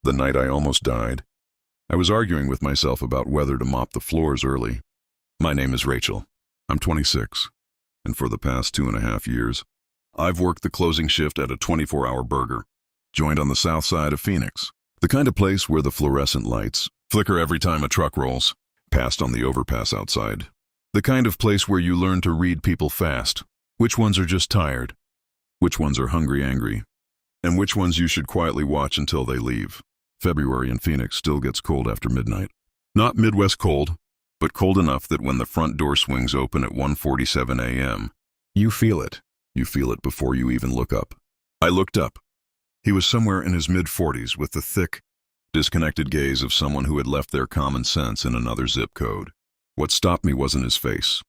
The night I almost died. I was arguing with myself about whether to mop the floors early. My name is Rachel. I'm 26, and for the past 2.5 years, I've worked the closing shift at a 24-hour burger, joint on the south side of Phoenix, the kind of place where the fluorescent lights flicker every time a truck rolls past on the overpass outside. The kind of place where you learn to read people fast, which ones are just tired, which ones are hungry angry, and which ones you should quietly watch until they leave. February in Phoenix still gets cold after midnight. Not Midwest cold, but cold enough that when the front door swings open at 1:47 a.m., you feel it. You feel it before you even look up. I looked up. He was somewhere in his mid-40s with the thick, disconnected gaze of someone who had left their common sense in another zip code. What stopped me wasn't his face.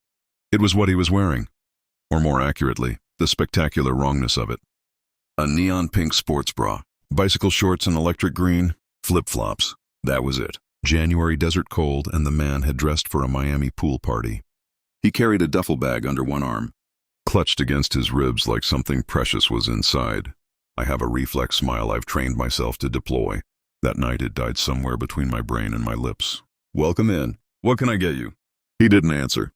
It was what he was wearing, or more accurately, the spectacular wrongness of it. A neon pink sports bra, bicycle shorts in electric green, flip-flops. That was it. January desert cold, and the man had dressed for a Miami pool party. He carried a duffel bag under one arm, clutched against his ribs like something precious was inside. I have a reflex smile I've trained myself to deploy. That night it died somewhere between my brain and my lips. "Welcome in. What can I get you?" He didn't answer.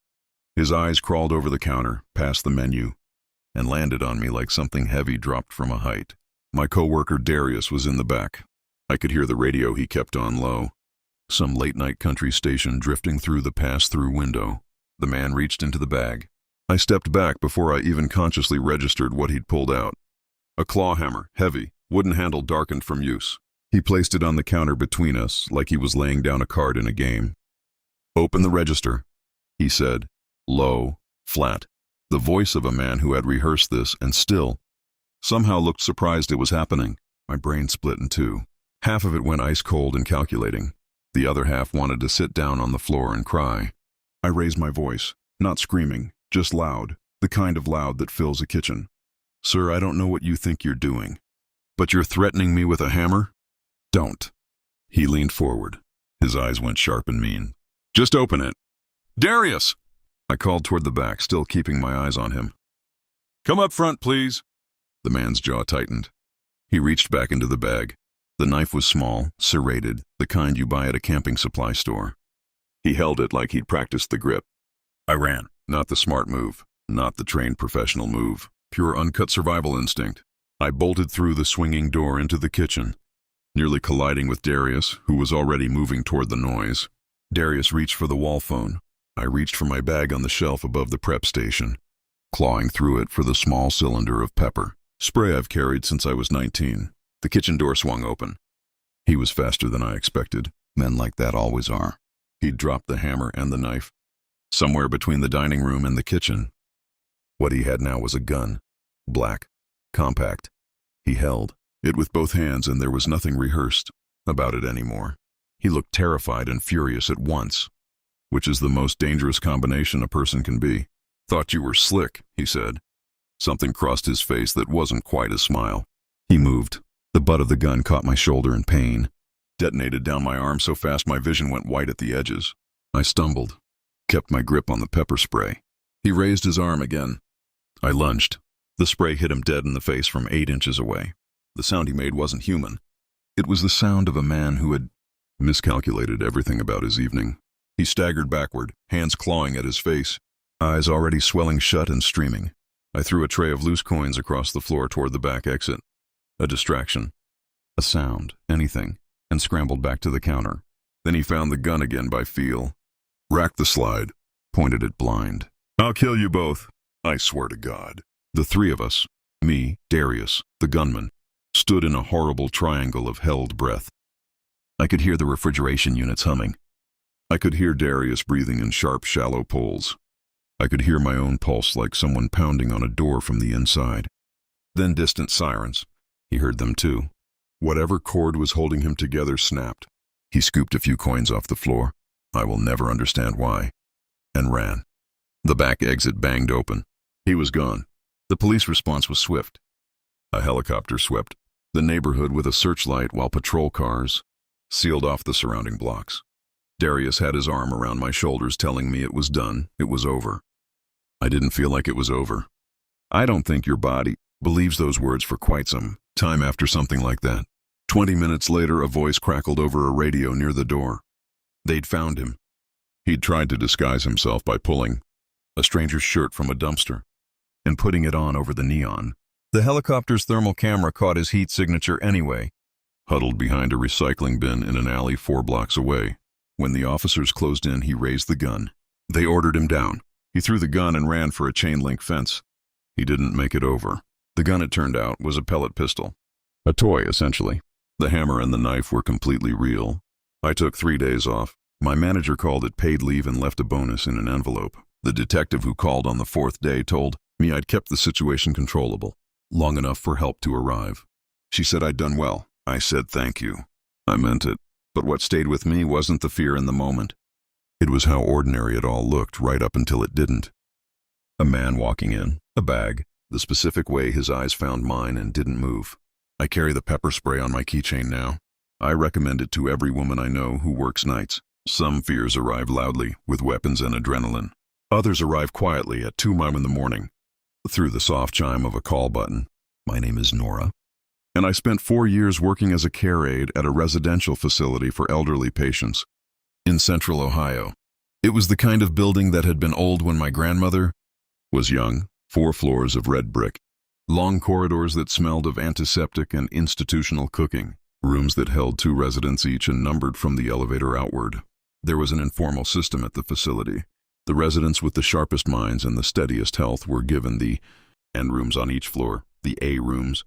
His eyes crawled over the counter, past the menu, and landed on me like something heavy dropped from a height. My coworker Darius was in the back. I could hear the radio he kept on low. Some late-night country station drifting through the pass-through window. The man reached into the bag. I stepped back before I even consciously registered what he'd pulled out. A claw hammer, heavy, wooden handle darkened from use. He placed it on the counter between us, like he was laying down a card in a game. "Open the register," he said, low, flat. The voice of a man who had rehearsed this and still, somehow looked surprised it was happening. My brain split in two. Half of it went ice-cold and calculating. The other half wanted to sit down on the floor and cry. I raised my voice, not screaming, just loud, the kind of loud that fills a kitchen. "Sir, I don't know what you think you're doing, but you're threatening me with a hammer? Don't." He leaned forward. His eyes went sharp and mean. "Just open it." "Darius!" I called toward the back, still keeping my eyes on him. "Come up front, please." The man's jaw tightened. He reached back into the bag. The knife was small, serrated, the kind you buy at a camping supply store. He held it like he'd practiced the grip. I ran. Not the smart move, not the trained professional move. Pure uncut survival instinct. I bolted through the swinging door into the kitchen, nearly colliding with Darius, who was already moving toward the noise. Darius reached for the wall phone. I reached for my bag on the shelf above the prep station, clawing through it for the small cylinder of pepper, spray I've carried since I was 19. The kitchen door swung open. He was faster than I expected. Men like that always are. He'd dropped the hammer and the knife, somewhere between the dining room and the kitchen. What he had now was a gun. Black. Compact. He held it with both hands, and there was nothing rehearsed about it anymore. He looked terrified and furious at once, which is the most dangerous combination a person can be. "Thought you were slick," he said. Something crossed his face that wasn't quite a smile. He moved. The butt of the gun caught my shoulder in pain, detonated down my arm so fast my vision went white at the edges. I stumbled, kept my grip on the pepper spray. He raised his arm again. I lunged. The spray hit him dead in the face from 8 inches away. The sound he made wasn't human. It was the sound of a man who had miscalculated everything about his evening. He staggered backward, hands clawing at his face, eyes already swelling shut and streaming. I threw a tray of loose coins across the floor toward the back exit. A distraction. A sound. Anything. And scrambled back to the counter. Then he found the gun again by feel. Racked the slide. Pointed it blind. "I'll kill you both. I swear to God." The three of us, me, Darius, the gunman, stood in a horrible triangle of held breath. I could hear the refrigeration units humming. I could hear Darius breathing in sharp, shallow pulls. I could hear my own pulse like someone pounding on a door from the inside. Then distant sirens. He heard them too. Whatever cord was holding him together snapped. He scooped a few coins off the floor. I will never understand why. And ran. The back exit banged open. He was gone. The police response was swift. A helicopter swept the neighborhood with a searchlight while patrol cars sealed off the surrounding blocks. Darius had his arm around my shoulders telling me it was done, it was over. I didn't feel like it was over. I don't think your body believes those words for quite some time after something like that. 20 minutes later, a voice crackled over a radio near the door. They'd found him. He'd tried to disguise himself by pulling a stranger's shirt from a dumpster and putting it on over the neon. The helicopter's thermal camera caught his heat signature anyway, huddled behind a recycling bin in an alley 4 blocks away. When the officers closed in, he raised the gun. They ordered him down. He threw the gun and ran for a chain-link fence. He didn't make it over. The gun, it turned out, was a pellet pistol. A toy, essentially. The hammer and the knife were completely real. I took 3 days off. My manager called it paid leave and left a bonus in an envelope. The detective who called on the 4th day told me I'd kept the situation controllable, long enough for help to arrive. She said I'd done well. I said thank you. I meant it. But what stayed with me wasn't the fear in the moment. It was how ordinary it all looked right up until it didn't. A man walking in, a bag, the specific way his eyes found mine and didn't move. I carry the pepper spray on my keychain now. I recommend it to every woman I know who works nights. Some fears arrive loudly, with weapons and adrenaline. Others arrive quietly at 2 a.m. in the morning, through the soft chime of a call button. My name is Nora, and I spent 4 years working as a care aide at a residential facility for elderly patients in central Ohio. It was the kind of building that had been old when my grandmother was young. 4 floors of red brick, long corridors that smelled of antiseptic and institutional cooking, rooms that held 2 residents each and numbered from the elevator outward. There was an informal system at the facility. The residents with the sharpest minds and the steadiest health were given the N rooms on each floor, the A rooms.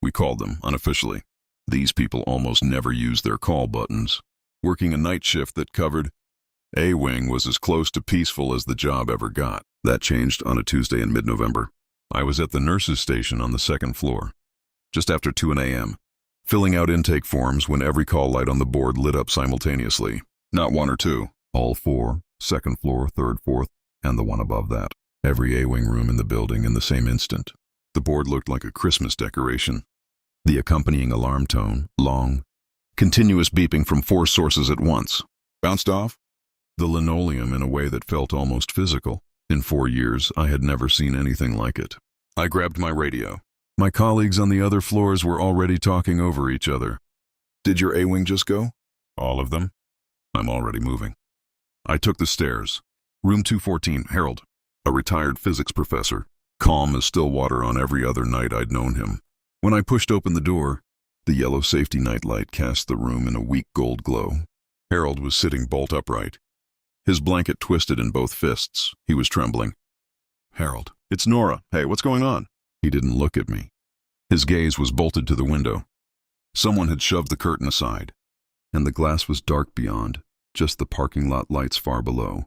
We called them unofficially. These people almost never used their call buttons. Working a night shift that covered A wing was as close to peaceful as the job ever got. That changed on a Tuesday in mid-November. I was at the nurses' station on the 2nd floor, just after 2 a.m., filling out intake forms when every call light on the board lit up simultaneously. Not 1 or 2, all 4, 2nd floor, 3rd, 4th, and the one above that. Every A-wing room in the building in the same instant. The board looked like a Christmas decoration. The accompanying alarm tone, long, continuous beeping from 4 sources at once. Bounced off the linoleum in a way that felt almost physical. In 4 years, I had never seen anything like it. I grabbed my radio. My colleagues on the other floors were already talking over each other. Did your A-wing just go? All of them? I'm already moving. I took the stairs. Room 214, Harold, a retired physics professor, calm as still water on every other night I'd known him. When I pushed open the door, the yellow safety nightlight cast the room in a weak gold glow. Harold was sitting bolt upright, his blanket twisted in both fists. He was trembling. Harold, it's Nora. Hey, what's going on? He didn't look at me. His gaze was bolted to the window. Someone had shoved the curtain aside, and the glass was dark beyond, just the parking lot lights far below,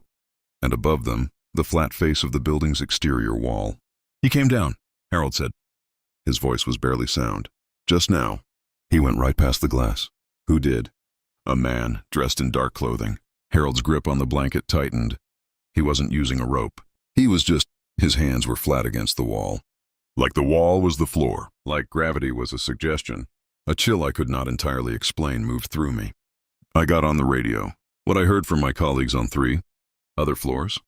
and above them, the flat face of the building's exterior wall. He came down, Harold said. His voice was barely sound. Just now. He went right past the glass. Who did? A man, dressed in dark clothing. Harold's grip on the blanket tightened. He wasn't using a rope. His hands were flat against the wall. Like the wall was the floor. Like gravity was a suggestion. A chill I could not entirely explain moved through me. I got on the radio. What I heard from my colleagues on 3 other floors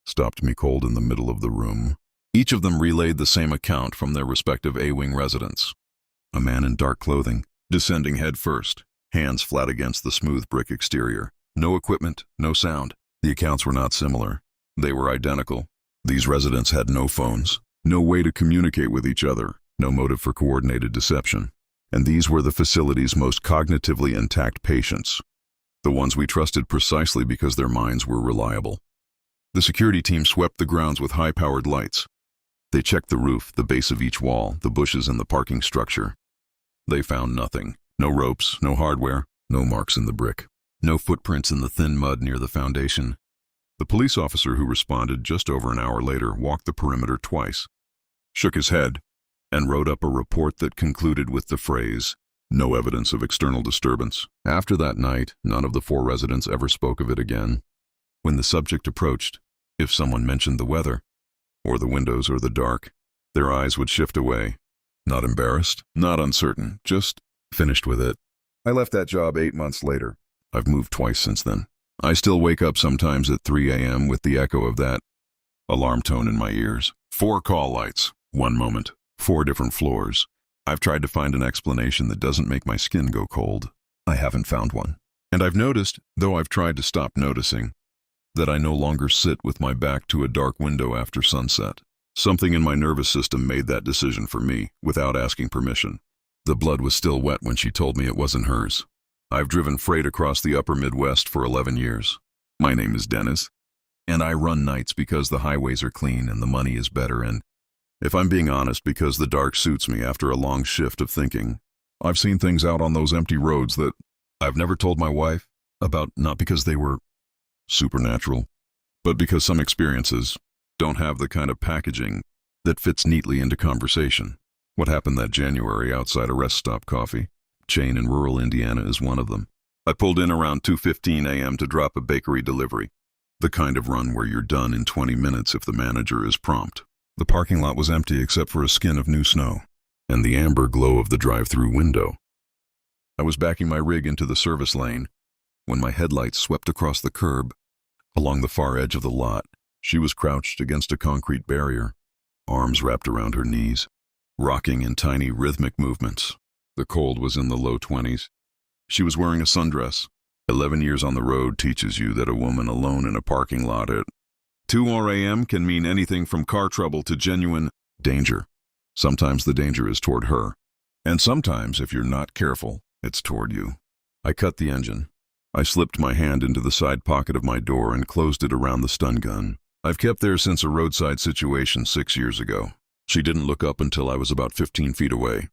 stopped me cold in the middle of the room. Each of them relayed the same account from their respective A-wing residents. A man in dark clothing, descending head first, hands flat against the smooth brick exterior. No equipment, no sound. The accounts were not similar. They were identical. These residents had no phones, no way to communicate with each other, no motive for coordinated deception. And these were the facility's most cognitively intact patients, the ones we trusted precisely because their minds were reliable. The security team swept the grounds with high-powered lights. They checked the roof, the base of each wall, the bushes and the parking structure. They found nothing. No ropes, no hardware, no marks in the brick, no footprints in the thin mud near the foundation. The police officer who responded just over an hour later walked the perimeter twice, shook his head, and wrote up a report that concluded with the phrase, "No evidence of external disturbance." After that night, none of the 4 residents ever spoke of it again. When the subject approached, if someone mentioned the weather, or the windows or the dark, their eyes would shift away. Not embarrassed, not uncertain, just finished with it. I left that job 8 months later. I've moved twice since then. I still wake up sometimes at 3 a.m. with the echo of that alarm tone in my ears. 4 call lights, one moment, 4 different floors. I've tried to find an explanation that doesn't make my skin go cold. I haven't found one. And I've noticed, though I've tried to stop noticing, that I no longer sit with my back to a dark window after sunset. Something in my nervous system made that decision for me, without asking permission. The blood was still wet when she told me it wasn't hers. I've driven freight across the upper Midwest for 11 years. My name is Dennis, and I run nights because the highways are clean and the money is better, and, if I'm being honest, because the dark suits me after a long shift of thinking. I've seen things out on those empty roads that I've never told my wife about, not because they were supernatural, but because some experiences don't have the kind of packaging that fits neatly into conversation. What happened that January outside a rest stop coffee chain in rural Indiana is one of them. I pulled in around 2:15 a.m. to drop a bakery delivery, the kind of run where you're done in 20 minutes if the manager is prompt. The parking lot was empty except for a skin of new snow and the amber glow of the drive-through window. I was backing my rig into the service lane when my headlights swept across the curb. Along the far edge of the lot, she was crouched against a concrete barrier, arms wrapped around her knees, rocking in tiny rhythmic movements. The cold was in the low 20s. She was wearing a sundress. 11 years on the road teaches you that a woman alone in a parking lot at 2 a.m. can mean anything from car trouble to genuine danger. Sometimes the danger is toward her, and sometimes, if you're not careful, it's toward you. I cut the engine. I slipped my hand into the side pocket of my door and closed it around the stun gun. I've kept there since a roadside situation 6 years ago. She didn't look up until I was about 15 feet away.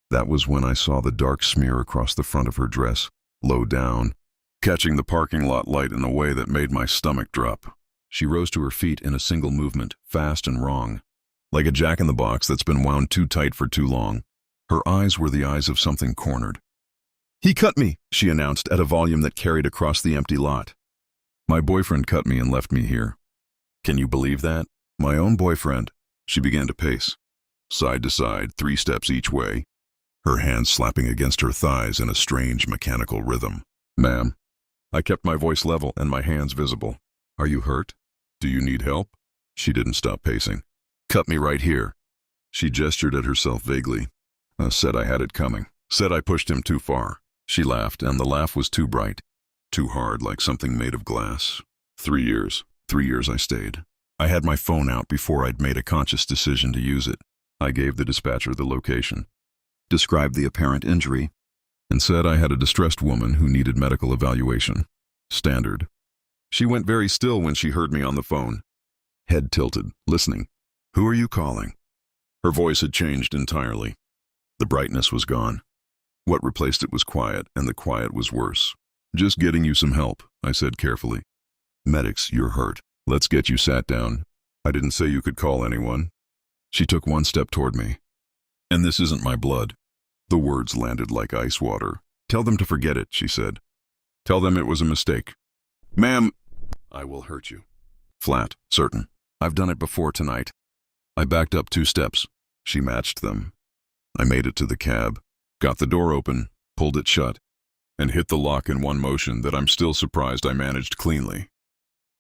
That was when I saw the dark smear across the front of her dress, low down, catching the parking lot light in a way that made my stomach drop. She rose to her feet in a single movement, fast and wrong, like a jack-in-the-box that's been wound too tight for too long. Her eyes were the eyes of something cornered. "He cut me," she announced at a volume that carried across the empty lot. "My boyfriend cut me and left me here." Can you believe that? My own boyfriend. She began to pace, side to side, 3 steps each way, her hands slapping against her thighs in a strange mechanical rhythm. "Ma'am." I kept my voice level and my hands visible. "Are you hurt? Do you need help?" She didn't stop pacing. "Cut me right here." She gestured at herself vaguely. Said I had it coming. Said I pushed him too far. She laughed, and the laugh was too bright, too hard, like something made of glass. 3 years. 3 years I stayed. I had my phone out before I'd made a conscious decision to use it. I gave the dispatcher the location, described the apparent injury, and said I had a distressed woman who needed medical evaluation. Standard. She went very still when she heard me on the phone, head tilted, listening. "Who are you calling?" Her voice had changed entirely. The brightness was gone. What replaced it was quiet, and the quiet was worse. "Just getting you some help," I said carefully. "Medics, you're hurt. Let's get you sat down. I didn't say you could call anyone." She took 1 step toward me. "And this isn't my blood." The words landed like ice water. "Tell them to forget it," she said. "Tell them it was a mistake." "Ma'am." "I will hurt you." Flat, certain. "I've done it before tonight." I backed up 2 steps. She matched them. I made it to the cab, got the door open, pulled it shut, and hit the lock in one motion that I'm still surprised I managed cleanly.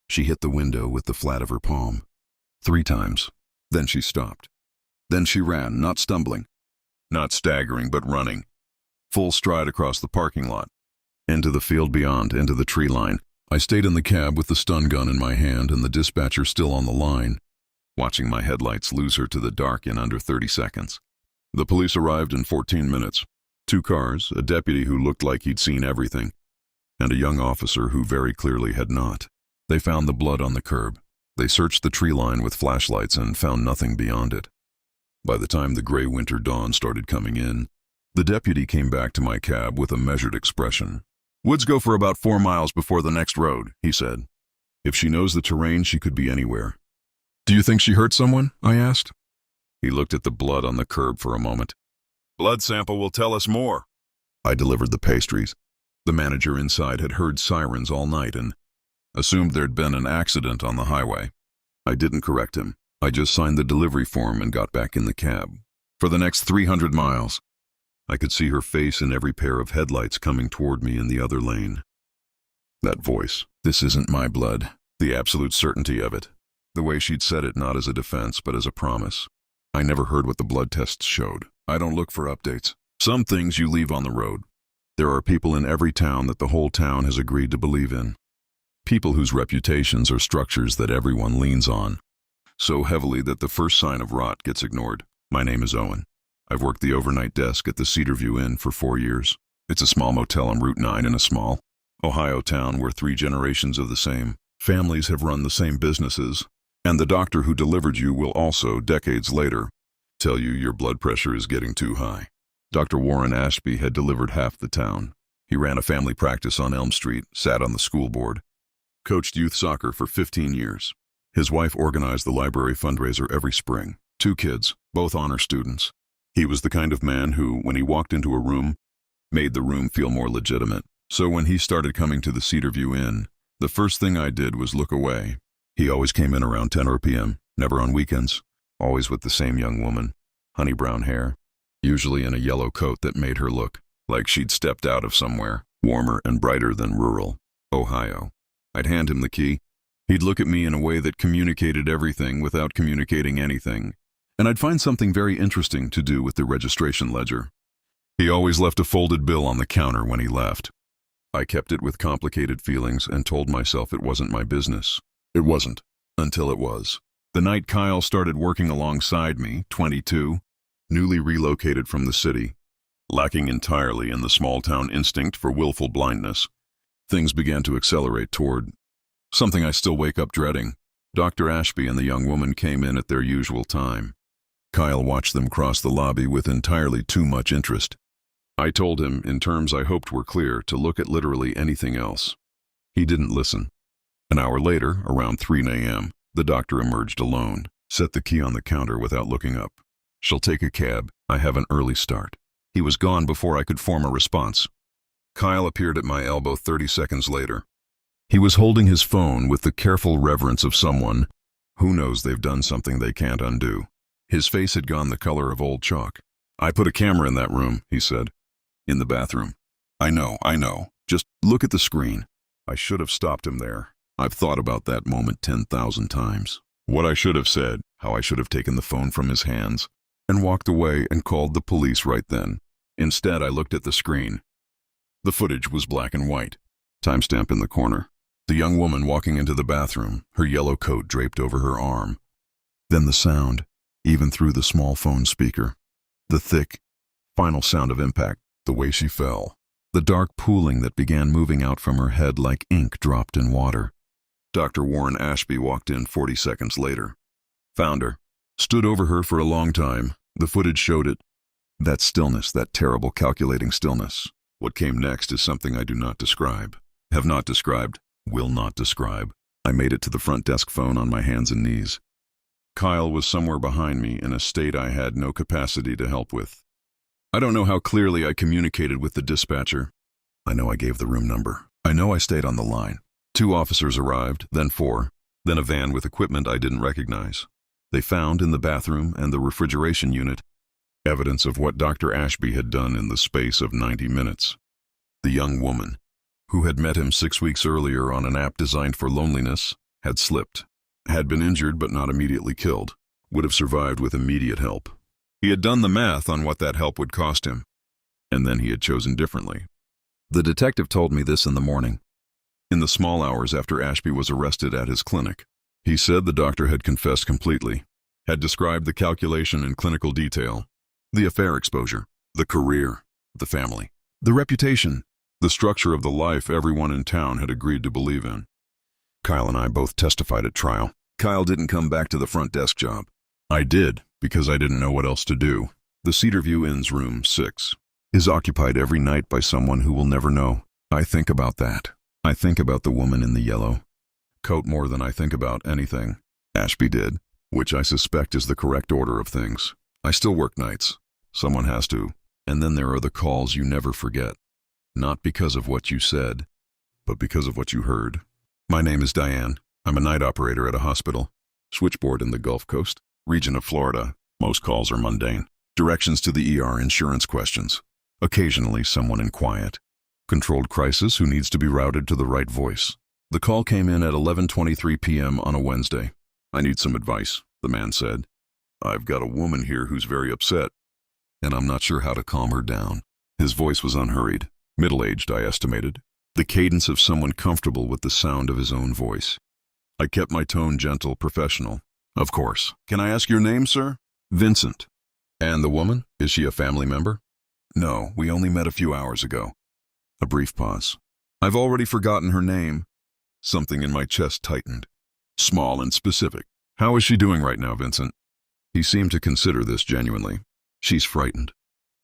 She hit the window with the flat of her palm. 3 times. Then she stopped. Then she ran, not stumbling, not staggering, but running. Full stride across the parking lot, into the field beyond, into the tree line. I stayed in the cab with the stun gun in my hand and the dispatcher still on the line, watching my headlights lose her to the dark in under 30 seconds. The police arrived in 14 minutes. 2 cars, a deputy who looked like he'd seen everything, and a young officer who very clearly had not. They found the blood on the curb. They searched the tree line with flashlights and found nothing beyond it. By the time the gray winter dawn started coming in, the deputy came back to my cab with a measured expression. "Woods go for about 4 miles before the next road," he said. "If she knows the terrain, she could be anywhere." "Do you think she hurt someone?" I asked. He looked at the blood on the curb for a moment. "Blood sample will tell us more." I delivered the pastries. The manager inside had heard sirens all night and assumed there'd been an accident on the highway. I didn't correct him. I just signed the delivery form and got back in the cab. For the next 300 miles, I could see her face in every pair of headlights coming toward me in the other lane. That voice, "This isn't my blood," the absolute certainty of it. The way she'd said it not as a defense but as a promise. I never heard what the blood tests showed. I don't look for updates. Some things you leave on the road. There are people in every town that the whole town has agreed to believe in. People whose reputations are structures that everyone leans on. So heavily that the first sign of rot gets ignored. My name is Owen. I've worked the overnight desk at the Cedarview Inn for 4 years. It's a small motel on Route 9 in a small Ohio town where 3 generations of the same families have run the same businesses, and the doctor who delivered you will also, decades later, tell you your blood pressure is getting too high. Dr. Warren Ashby had delivered half the town. He ran a family practice on Elm Street, sat on the school board, coached youth soccer for 15 years. His wife organized the library fundraiser every spring. 2 kids, both honor students. He was the kind of man who, when he walked into a room, made the room feel more legitimate. So when he started coming to the Cedarview Inn, the first thing I did was look away. He always came in around 10 p.m., never on weekends, always with the same young woman, honey brown hair, usually in a yellow coat that made her look like she'd stepped out of somewhere warmer and brighter than rural Ohio. I'd hand him the key. He'd look at me in a way that communicated everything without communicating anything, and I'd find something very interesting to do with the registration ledger. He always left a folded bill on the counter when he left. I kept it with complicated feelings and told myself it wasn't my business. It wasn't, until it was. The night Kyle started working alongside me, 22, newly relocated from the city, lacking entirely in the small-town instinct for willful blindness, things began to accelerate toward something I still wake up dreading. Dr. Ashby and the young woman came in at their usual time. Kyle watched them cross the lobby with entirely too much interest. I told him, in terms I hoped were clear, to look at literally anything else. He didn't listen. An hour later, around 3 a.m., the doctor emerged alone, set the key on the counter without looking up. "She'll take a cab. I have an early start." He was gone before I could form a response. Kyle appeared at my elbow 30 seconds later. He was holding his phone with the careful reverence of someone who knows they've done something they can't undo. His face had gone the color of old chalk. "I put a camera in that room," he said. "In the bathroom." I know. Just look at the screen." I should have stopped him there. I've thought about that moment 10,000 times. What I should have said, how I should have taken the phone from his hands and walked away and called the police right then. Instead, I looked at the screen. The footage was black and white. Timestamp in the corner. The young woman walking into the bathroom, her yellow coat draped over her arm. Then the sound, even through the small phone speaker. The thick, final sound of impact, the way she fell. The dark pooling that began moving out from her head like ink dropped in water. Dr. Warren Ashby walked in 40 seconds later. Found her. Stood over her for a long time. The footage showed it. That stillness, that terrible calculating stillness. What came next is something I do not describe. Have not described. Will not describe. I made it to the front desk phone on my hands and knees. Kyle was somewhere behind me in a state I had no capacity to help with. I don't know how clearly I communicated with the dispatcher. I know I gave the room number. I know I stayed on the line. 2 officers arrived, then 4, then a van with equipment I didn't recognize. They found in the bathroom and the refrigeration unit evidence of what Dr. Ashby had done in the space of 90 minutes. The young woman, who had met him 6 weeks earlier on an app designed for loneliness, had slipped, had been injured but not immediately killed, would have survived with immediate help. He had done the math on what that help would cost him, and then he had chosen differently. The detective told me this in the morning, in the small hours after Ashby was arrested at his clinic. He said the doctor had confessed completely, had described the calculation in clinical detail, the affair exposure, the career, the family, the reputation, the structure of the life everyone in town had agreed to believe in. Kyle and I both testified at trial. Kyle didn't come back to the front desk job. I did, because I didn't know what else to do. The Cedarview Inn's room 6 is occupied every night by someone who will never know. I think about that. I think about the woman in the yellow coat more than I think about anything Ashby did, which I suspect is the correct order of things. I still work nights. Someone has to. And then there are the calls you never forget. Not because of what you said, but because of what you heard. My name is Diane. I'm a night operator at a hospital. Switchboard in the Gulf Coast region of Florida. Most calls are mundane. Directions to the ER, insurance questions. Occasionally someone in quiet, controlled crisis who needs to be routed to the right voice. The call came in at 11:23 p.m. on a Wednesday. "I need some advice," the man said. "I've got a woman here who's very upset." and I'm not sure how to calm her down. His voice was unhurried, middle-aged, I estimated, the cadence of someone comfortable with the sound of his own voice. I kept my tone gentle, professional. Of course. Can I ask your name, sir? Vincent. And the woman? Is she a family member? No, we only met a few hours ago. A brief pause. I've already forgotten her name. Something in my chest tightened. Small and specific. How is she doing right now, Vincent? He seemed to consider this genuinely. She's frightened.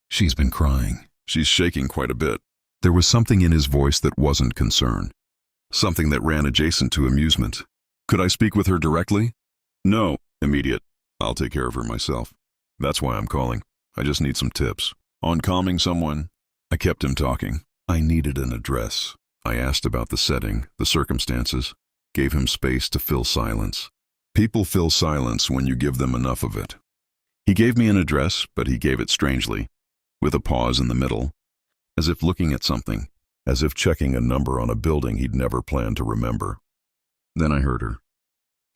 She's been crying. She's shaking quite a bit. There was something in his voice that wasn't concern. Something that ran adjacent to amusement. Could I speak with her directly? No, immediate. I'll take care of her myself. That's why I'm calling. I just need some tips. On calming someone. I kept him talking. I needed an address. I asked about the setting, the circumstances, gave him space to fill silence. People fill silence when you give them enough of it. He gave me an address, but he gave it strangely, with a pause in the middle, as if looking at something, as if checking a number on a building he'd never planned to remember. Then I heard her.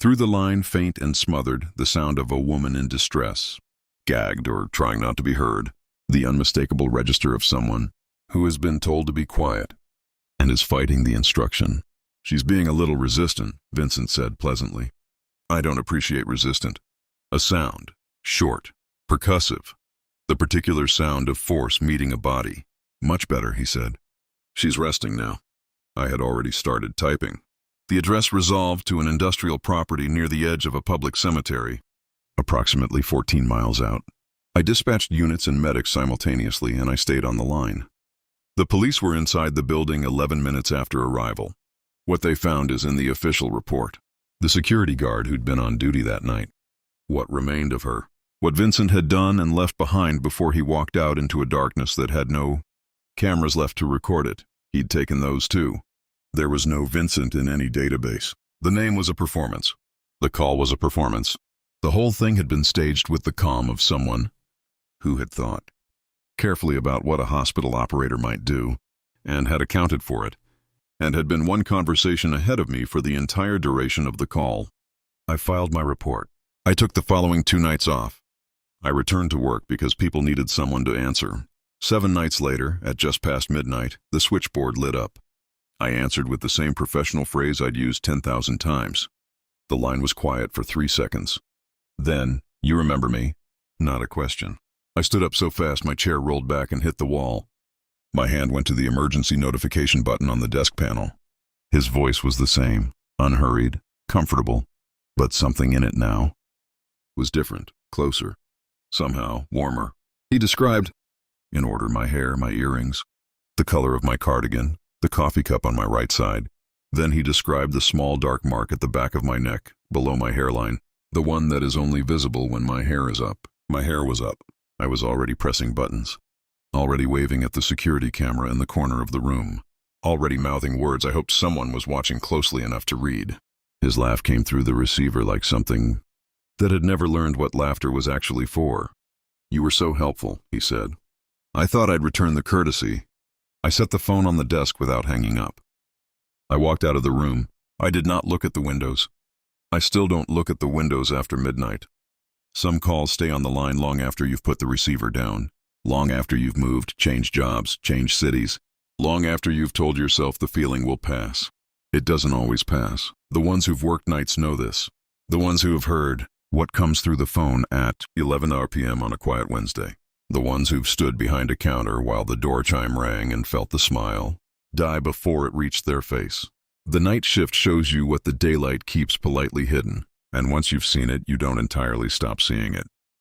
Through the line, faint and smothered, the sound of a woman in distress, gagged or trying not to be heard, the unmistakable register of someone who has been told to be quiet and is fighting the instruction. She's being a little resistant, Vincent said pleasantly. I don't appreciate resistant. A sound, short, percussive, the particular sound of force meeting a body. Much better, he said. She's resting now. I had already started typing. The address resolved to an industrial property near the edge of a public cemetery, approximately 14 miles out. I dispatched units and medics simultaneously, and I stayed on the line. The police were inside the building 11 minutes after arrival. What they found is in the official report. The security guard who'd been on duty that night. What remained of her. What Vincent had done and left behind before he walked out into a darkness that had no cameras left to record it. He'd taken those too. There was no Vincent in any database. The name was a performance. The call was a performance. The whole thing had been staged with the calm of someone who had thought carefully about what a hospital operator might do, and had accounted for it, and had been one conversation ahead of me for the entire duration of the call. I filed my report. I took the following 2 nights off. I returned to work because people needed someone to answer. 7 nights later, at just past midnight, the switchboard lit up. I answered with the same professional phrase I'd used 10,000 times. The line was quiet for 3 seconds. Then, you remember me? Not a question. I stood up so fast my chair rolled back and hit the wall. My hand went to the emergency notification button on the desk panel. His voice was the same, unhurried, comfortable, but something in it now was different, closer, somehow warmer. He described, in order, my hair, my earrings, the color of my cardigan, the coffee cup on my right side. Then he described the small dark mark at the back of my neck, below my hairline, the one that is only visible when my hair is up. My hair was up. I was already pressing buttons, already waving at the security camera in the corner of the room, already mouthing words I hoped someone was watching closely enough to read. His laugh came through the receiver like something that had never learned what laughter was actually for. You were so helpful, he said. I thought I'd return the courtesy. I set the phone on the desk without hanging up. I walked out of the room. I did not look at the windows. I still don't look at the windows after midnight. Some calls stay on the line long after you've put the receiver down, long after you've moved, changed jobs, changed cities, long after you've told yourself the feeling will pass. It doesn't always pass. The ones who've worked nights know this. The ones who have heard what comes through the phone at 11 p.m. on a quiet Wednesday. The ones who've stood behind a counter while the door chime rang and felt the smile die before it reached their face. The night shift shows you what the daylight keeps politely hidden, and once you've seen it, you don't entirely stop seeing it.